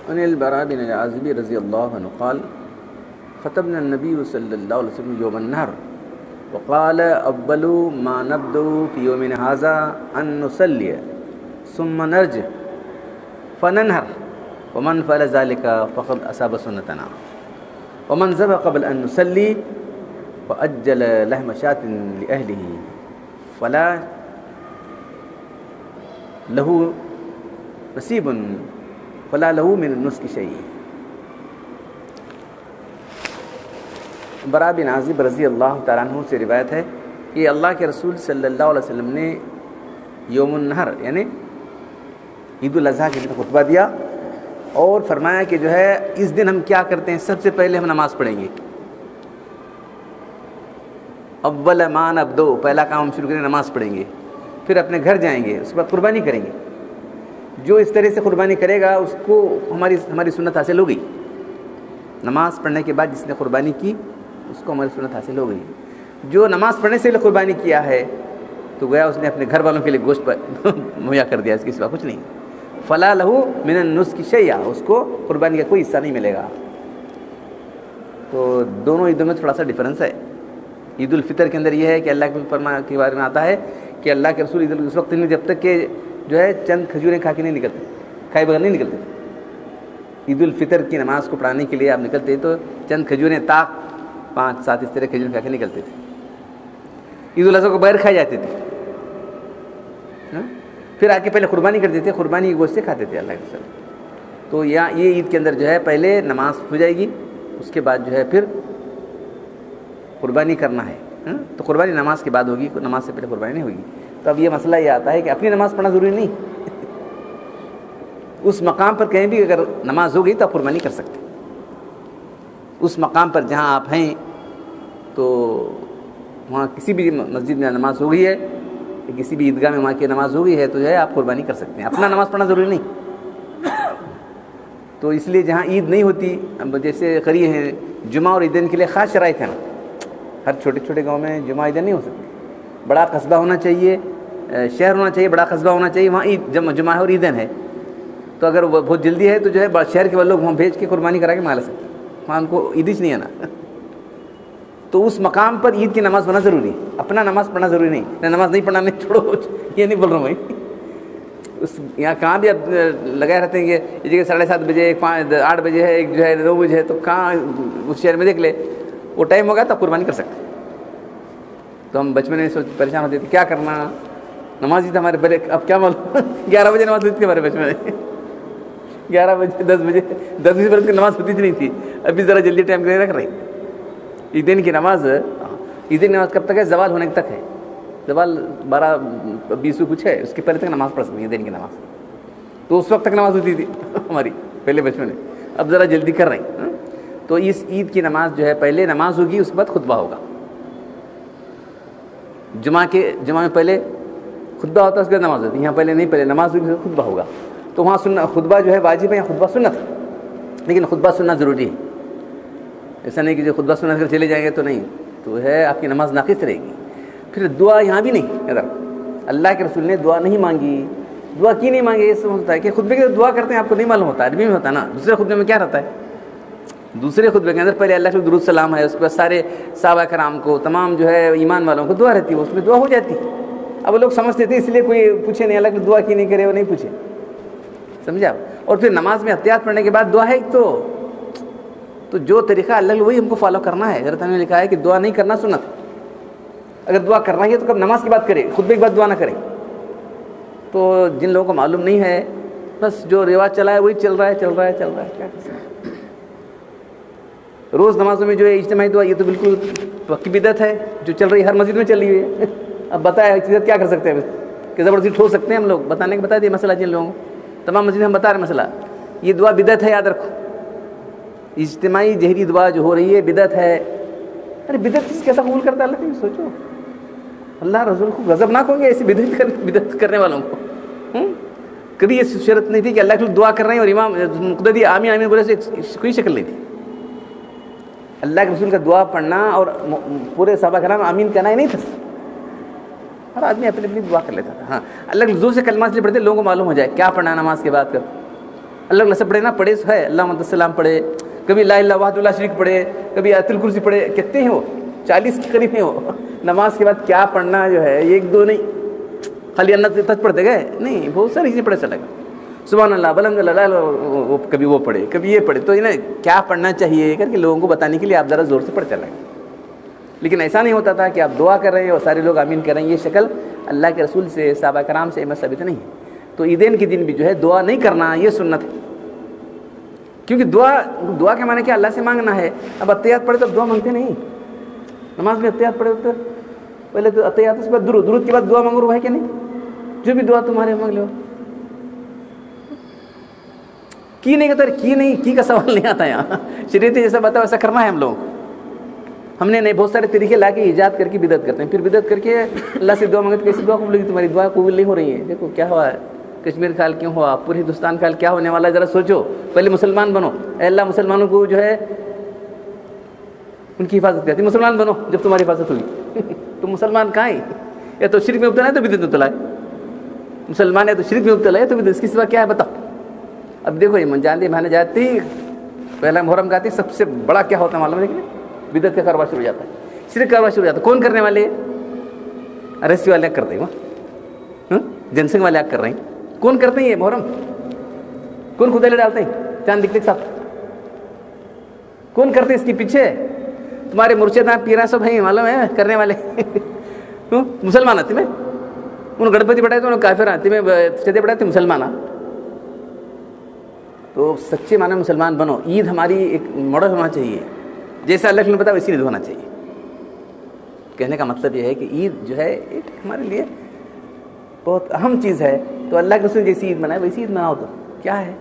عن البراء بن عازب رضی اللہ عنہ قال خطبنا النبی صلی اللہ علیہ وسلم یوم النحر وقال اول ما نبدأ في يومنا هذا ان نصلي ثم نرجع فننحر ومن فعل ذلك فقد اصاب سنتنا ومن ذبح قبل ان نصلي فأجل لحم شاة لأهله فلا له نصیب فلا له من النسک شیء۔ براء بن عازب رضی اللہ تعالیٰ عنہ سے روایت ہے کہ اللہ کے رسول صلی اللہ علیہ وسلم نے یوم النحر یعنی عید الاضحیٰ کے دن خطبہ دیا اور فرمایا کہ جو ہے اس دن ہم کیا کرتے ہیں، سب سے پہلے ہم نماز پڑھیں گے۔ اول ما نبدأ، پہلا کام ہم شروع کریں نماز پڑھیں گے، پھر اپنے گھر جائیں گے، اس کے بعد قربانی کریں گے۔ جو اس طرح سے قربانی کرے گا اس کو ہماری سنت حاصل ہو گئی۔ نماز پڑھنے کے بعد جس نے قربانی کی اس کو ہماری سنت حاصل ہو گئی۔ جو نماز پڑھنے سے قربانی کیا ہے تو گویا اس نے اپنے گھر والوں کے لیے گوشت مہیا کر دیا، اس کے سوا کچھ نہیں۔ فلا لہ من النسک شیء، اس کو قربانی کا کوئی حصہ نہیں ملے گا۔ تو دونوں عیدوں میں تھوڑا سا ڈفرینس ہے۔ عید الفطر کے اندر یہ ہے کہ اللہ کے فرمان کے بارے میں آتا ہے کہ اللہ کے رسول اس وقت میں جب تک کہ جو ہے چند کھجوریں کھا کے نہیں نکلتے، کھائے بغیر نہیں نکلتے۔ عید الفطر کی نماز کو پڑھانے کے لیے آپ نکلتے تو چند کھجوریں طاق 5-7 اس طرح کھجوریں کھا کے نکلتے تھے۔ عید الاضحیٰ کو بغیر کھائے جاتے تھے، پھر آ کے پہلے قربانی کرتے تھے، قربانی کے گوشت سے کھاتے تھے اللہ کے رسول۔ تو یہ عید کے اندر جو ہے پہلے نماز ہو جائے گی، اس کے بعد جو ہے پھر قربانی کرنا ہے۔ تو قربانی نماز کے بعد ہوگی، نماز سے پہلے قربانی نہیں ہوگی۔ تو اب یہ مسئلہ یہ آتا ہے کہ اپنی نماز پڑھنا ضروری نہیں، اس مقام پر کہیں بھی اگر نماز ہو گئی تو آپ قربانی کر سکتے۔ اس مقام پر جہاں آپ ہیں تو وہاں کسی بھی مسجد میں نماز ہو گئی ہے، کسی بھی عیدگاہ میں وہاں کی نماز ہو گئی ہے تو جو ہے آپ قربانی کر سکتے ہیں، اپنا نماز پڑھنا ضروری نہیں۔ تو اس لیے جہاں عید نہیں ہوتی، جیسے قریب ہیں جمعہ اور عیدین کے لیے خاص شرائط ہے نا، ہر چھوٹے چھوٹے گاؤں میں جمعہ عیدین نہیں ہو سکتی، بڑا قصبہ ہونا چاہیے، شہر ہونا چاہیے، بڑا قصبہ ہونا چاہیے، وہاں عید جمعہ ہے اور عیدین ہے۔ تو اگر وہ بہت جلدی ہے تو جو ہے شہر کے لوگ وہاں بھیج کے قربانی کرا کے منگا سکتے ہیں، وہاں ان کو عیدیش نہیں ہے نا۔ تو اس مقام پر عید کی نماز پڑھنا ضروری ہے، اپنا نماز پڑھنا ضروری نہیں۔ نماز نہیں پڑھنا نہیں، چھوڑو، یہ نہیں بول رہا ہوں میں۔ یہاں کہاں بھی اب لگائے رہتے ہیں کہ یہ جگہ 7:30 بجے، 8 بجے ہے، ایک جو ہے 2 بجے ہے، تو کہاں اس شہر میں دیکھ لے وہ ٹائم ہوگا تب قربانی کر سکتے۔ تو ہم بچپن میں پریشان ہوتے تھے کیا کرنا، نماز ہی تھا ہمارے پہلے، اب کیا معلوم 11 بجے نماز ہوتی تھی ہمارے بچپن میں، 11 بجے 10 بجے 10 بجے برس کی نماز ہوتی نہیں تھی، ابھی ذرا جلدی ٹائم کے رکھ رہے ہیں۔ عیدین کی نماز، عیدین کی نماز کب تک ہے؟ زوال ہونے تک ہے، زوال 12-20 کچھ ہے، اس کے پہلے تک نماز پڑھ سکتے ہیں عیدین کی نماز۔ تو اس وقت تک نماز ہوتی تھی ہماری پہلے بچپن میں، اب ذرا جلدی کر رہے ہیں۔ تو اس عید کی نماز جو ہے پہلے نماز ہوگی، اس کے بعد خطبہ ہوگا۔ جمعہ میں پہلے خطبہ ہوتا ہے، اس کے بعد نماز ہوتی ہے، یہاں پہلے نہیں، پہلے نماز ہوگی خطبہ ہوگا۔ تو وہاں خطبہ جو ہے واجب ہے، یہاں خطبہ سنت ہے، لیکن خطبہ سننا ضروری ہے۔ ایسا نہیں کہ جو خطبہ سنت کر چلے جائیں گے تو نہیں، تو ہے آپ کی نماز ناقص رہے گی۔ پھر دعا یہاں بھی نہیں، ادھر اللہ کے رسول نے دعا نہیں مانگی۔ دعا کی نہیں مانگی، یہ سمجھتا ہے کہ خطبے کے دعا کرتے ہیں آپ کو نہیں معلوم ہوتا، عربی میں ہوتا ہے نا۔ دوسرے خطبے میں کیا رہتا ہے؟ دوسرے خطبے کے اندر پہلے اللہ کے درود سلام ہے، اس کے بعد سارے صحابہ کرام کو، تمام جو ہے ایمان والوں کو دعا رہتی ہے، اس میں دعا ہو جاتی ہے۔ اب وہ لوگ سمجھتے تھے اس لیے کوئی پوچھے نہیں، اللہ کی دعا کی نہیں کرے، وہ نہیں پوچھے، سمجھا؟ اور پھر نماز میں احتیاط پڑھنے کے بعد دعا ہے ایک، تو جو طریقہ اللہ وہی ہم کو فالو کرنا ہے۔ حضرت نے لکھا ہے کہ دعا نہیں کرنا سنت، اگر دعا کرنا ہے تو کب نماز کی بات کرے، خطبے کی بات دعا نہ کرے۔ تو جن لوگوں کو معلوم نہیں ہے، بس جو رواج چلا ہے وہی چل رہا ہے کیا کر سکتے ہیں۔ روز نمازوں میں جو ہے اجتماعی دعا، یہ تو بالکل پکی بدعت ہے جو چل رہی ہے، ہر مسجد میں چل رہی ہے۔ اب بتایا کیا کر سکتے ہیں، کہ زبردستی ٹھو سکتے ہیں ہم لوگ، بتانے کے بتا دیے مسئلہ جن لوگوں کو، تمام مسجد میں ہم بتا رہے ہیں مسئلہ، یہ دعا بدعت ہے، یاد رکھو۔ اجتماعی جہری دعا جو ہو رہی ہے بدعت ہے۔ ارے بدعت کیسا قبول کرتا ہے اللہ؟ کہ سوچو، اللہ رسول کو غضب نہ ہوں گے ایسی بدعت کرنے والوں کو۔ کبھی یہ شرط نہیں تھی کہ اللہ کے دعا کر رہے ہیں اور امام مقتدی آمین آمین بولے سے کوئی شکل نہیں تھی۔ اللہ کے رسول کا دعا پڑھنا اور پورے صحابہ کرام آمین کہنا ہی نہیں تھا، ہر آدمی اپنی اپنی دعا کر لیتا تھا۔ ہاں، اللہ کے زور سے کلمات سے پڑھتے، لوگوں کو معلوم ہو جائے کیا پڑھنا ہے نماز کے بعد کر، اللہ اللہ سے پڑھے نا، پڑھے ہے اللہ محمد السلام پڑھے، کبھی لا الہ وحدہ لا شریک پڑھے، کبھی آیت الکرسی پڑھے، کتنے ہیں وہ 40 کے قریب ہیں وہ. نماز کے بعد کیا پڑھنا جو ہے ایک دو نہیں، خالی اللہ تک پڑھتے گئے نہیں، بہت ساری چیزیں پڑھے چلے گا. سبحان اللہ بلند اللہ، کبھی وہ پڑھے کبھی یہ پڑھے. تو انہیں کیا پڑھنا چاہیے کر کے لوگوں کو بتانے کے لیے آپ ذرا زور سے پڑھ چلیں. لیکن ایسا نہیں ہوتا تھا کہ آپ دعا کر رہے ہیں اور سارے لوگ آمین کر رہے ہیں. یہ شکل اللہ کے رسول سے صحابہ کرام سے ثابت نہیں ہے. تو عیدین کے دن بھی جو ہے دعا نہیں کرنا یہ سنت ہے، کیونکہ دعا کے معنی کیا اللہ سے مانگنا ہے. اب اتحیات پڑھے تو دعا مانگتے نہیں. نماز میں اتحیات پڑھے تو پہلے تو اتحیات، اس کے بعد درود کے بعد دعا مانگو ہے کہ نہیں؟ جو بھی دعا تمہارے مانگ لو. کی نہیں کہتے، کی نہیں کی کا سوال نہیں آتا یہاں. شریعت جیسا بتا ویسا کرنا ہے ہم لوگوں کو. ہم نے نہیں بہت سارے طریقے لا کے ایجاد کر کے بدعت کرتے ہیں، پھر بدعت کر کے اللہ سے دعا مانگتے. کیسی دعا قبول ہوگی؟ تمہاری دعا قبول نہیں ہو رہی ہے. دیکھو کیا ہوا ہے، کشمیر کا حال کیوں ہوا، پورے ہندوستان کا حال کیا ہونے والا ہے. ذرا سوچو. پہلے مسلمان بنو. اے اللہ مسلمانوں کو جو ہے ان کی حفاظت کرتی. مسلمان بنو جب تمہاری حفاظت ہوگی. تم مسلمان کہاں ہیں؟ یا تو شرک میں مبتلا ہے تو بدعت میں مبتلا ہے. مسلمان ہے تو شرک میں مبتلا ہے تو بدعت. اس کی سوا کیا ہے بتاؤ. اب دیکھو یہ منجاندی بہانے جاتی، پہلا محرم گاتی، سب سے بڑا کیا ہوتا ہے معلوم ہے؟ بدعت کا کاروبار شروع ہو جاتا ہے، شرک کاروبار شروع ہو جاتا ہے. کون کرنے والے؟ ارسی والے کرتے ہیں، جن سنگھ والے کر رہے ہیں. کون کرتے ہیں یہ محرم؟ کون خدے ڈالتے ہیں چاند دکھتے کے ساتھ؟ کون کرتے ہیں اس کے پیچھے؟ تمہارے مرشد پیرا سب ہیں معلوم ہے کرنے والے. مسلمان آتے میں انہوں گڑپتی بڑھائے تو انہوں کافر آتے میں چدے بڑھائے تھے مسلمان. تو سچے معنی مسلمان بنو. عید ہماری ایک ماڈل ہونا چاہیے، جیسا اللہ نے پتا ویسی عید ہونا چاہیے. کہنے کا مطلب یہ ہے کہ عید جو ہے ایک ہمارے لیے بہت اہم چیز ہے. تو اللہ کے رسول جیسی عید منائے ویسی عید مناؤ. تو کیا ہے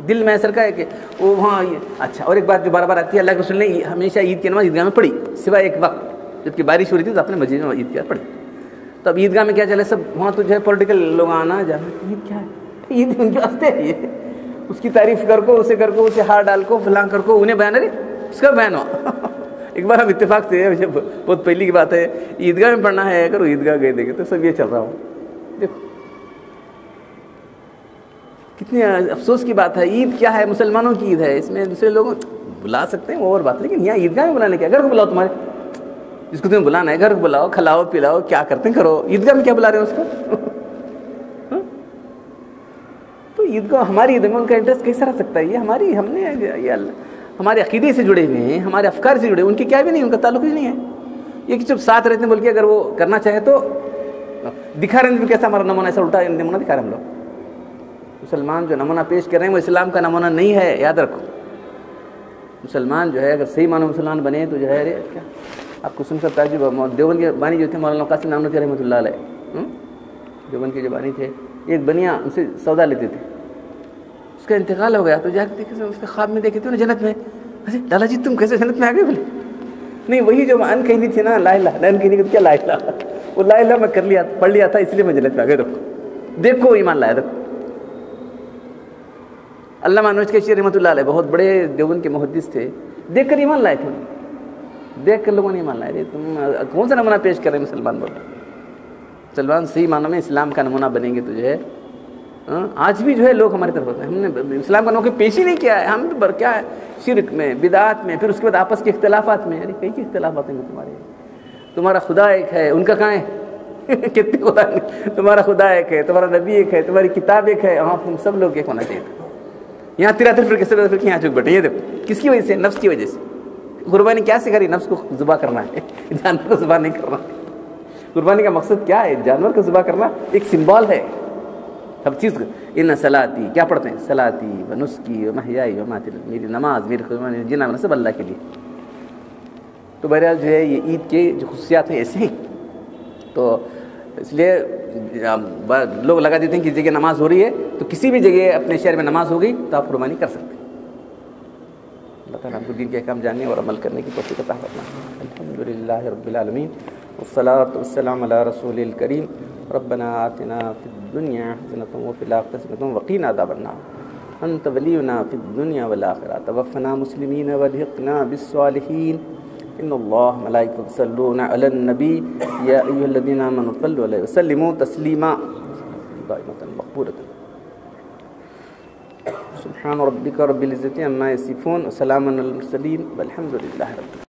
دل میں ایسا کا ہے کہ وہ وہاں اچھا. اور ایک بات جو بار بار آتی ہے، اللہ کے رسول نے ہمیشہ عید کی نماز عیدگاہ میں پڑھی، سوائے ایک وقت جب کہ بارش ہو رہی تھی تو اپنے مسجد میں عید کی پڑھی. تو اب عیدگاہ میں کیا چلے سب وہاں تو جو ہے پولیٹیکل لوگ آنا جانا. عید کیا ہے؟ عید ان کے واسطے ہے. یہ اس کی تعریف کر کو، اسے کر کو، اسے ہار ڈال کو، فلاں کر کو، انہیں بیان. ارے اس کا بیان ہوا. ایک بار ہم اتفاق سے بہت پہلی کی بات ہے عیدگاہ میں پڑھنا ہے، اگر وہ عیدگاہ گئے دیکھے تو سب یہ چل رہا ہوں. دیکھو کتنی افسوس کی بات ہے. عید کیا ہے؟ مسلمانوں کی عید ہے. اس میں دوسرے لوگ بلا سکتے ہیں وہ اور بات، لیکن یہاں عیدگاہ میں بلانے کیا؟ گھر کو بلاؤ، تمہارے جس کو تمہیں بلانا ہے گھر کو بلاؤ، کھلاؤ پلاؤ، کیا کرتے ہیں کرو. عیدگاہ میں کیا بلا رہے ہیں اس کو؟ تو عید کو ہماری عید میں ان کا انٹرسٹ کیسا رہ سکتا ہے؟ یہ ہماری، ہم نے یہ ہمارے عقیدے سے جڑے ہوئے ہیں، ہمارے افکار سے جڑے، ان کے کیا بھی نہیں، ان کا تعلق ہی نہیں ہے. یہ کہ جب ساتھ رہتے ہیں بول کے اگر وہ کرنا چاہے تو دکھا رہے ہیں. کیسا ہمارا نمونہ ایسا الٹا نمونہ دکھا رہے ہیں ہم لوگ. مسلمان جو نمونہ پیش کر رہے ہیں وہ اسلام کا نمونہ نہیں ہے، یاد رکھو. مسلمان جو ہے اگر صحیح معنی مسلمان بنے تو جو ہے ارے کیا آپ کو سن سکتا ہے. جو دیوبند کے بانی جو تھے مولانا قاسم نانوتوی رحمۃ اللہ علیہ، دیوبند کے جو بانی تھے، ایک بنیا ان سے سودا لیتے تھے. اس کا انتقال ہو گیا تو جا کے دیکھے اس کے خواب میں دیکھے تھے جنت میں. اچھا لالا جی تم کیسے جنت میں آ گئے؟ بولے نہیں وہی جو ان کہنی تھی نا لا الہ، ان کہنی کیا لا الہ، وہ لا الہ میں کر لیا، پڑھ لیا تھا، اس لیے میں جنت میں آ گیا. دیکھو ایمان لایا. دیکھو علامہ انوج کشی رحمۃ اللہ علیہ بہت بڑے دیوبند کے محدث تھے، دیکھ کر ایمان لائے تھے. دیکھ کر لوگوں نے ایمان لائے. تم کون سا نمونہ پیش کر رہے ہیں مسلمان؟ بول رہے مسلمان صحیح معنوں میں اسلام کا نمونہ بنیں گے تو جو ہے آج بھی جو ہے لوگ ہماری طرف ہوتے ہیں. ہم نے اسلام کا نمونہ پیش ہی نہیں کیا ہے. ہم کیا ہے شرک میں، بدعات میں، پھر اس کے بعد آپس کے اختلافات میں. ارے کئی اختلافات ہیں تمہارے. تمہارا خدا ایک ہے، ان کا کہاں ہے؟ کتنے خدا؟ تمہارا خدا ایک ہے، تمہارا نبی ایک ہے، تمہاری کتاب ایک ہے. ہاں تم سب لوگ ایک ہونا چاہیے. یہاں تیراتر پھر کیسے پھر یہاں چک بیٹھے. یہ دیکھو کس کی وجہ سے؟ نفس کی وجہ سے. قربانی کیا سکھا رہی؟ نفس کو ذبح کرنا ہے، جانور کو ذبح نہیں کرنا. قربانی کا مقصد کیا ہے؟ جانور کو ذبح کرنا ایک سمبول ہے سب چیز. ان صلاتی کیا پڑھتے ہیں؟ صلاتی و نسکی و محیائی و ماتی، میری نماز، میری قربانی، جنا میں سب اللہ کے لیے. تو بہرحال جو ہے یہ عید کے جو خصوصیات ہیں ایسے ہیں. تو اس لیے لوگ لگا دیتے ہیں کہ جگہ نماز ہو رہی ہے تو کسی بھی جگہ اپنے شہر میں نماز ہو گئی تو آپ قربانی کر سکتے ہیں. اللہ تعالیٰ ہم کو دین کے احکام جاننے اور عمل کرنے کی توفیق عطا فرمائے. الحمدللہ رب العالمین والصلاۃ والسلام علی رسول الکریم. ربنا آتنا فی الدنیا حسنۃ وفی الآخرۃ حسنۃ وقنا عذاب النار. انت ولینا فی الدنیا والآخرہ. توفنا مسلمین والحقنا بالصالحین. ان اللہ ملائکۃ یصلون علی النبی یا ایھا الذین آمنوا صلوا علیہ وسلموا تسلیما. دائمۃ مقبولۃ. سبحان ربک رب العزت عما یصفون وسلام علی المرسلین والحمد للہ رب العالمین.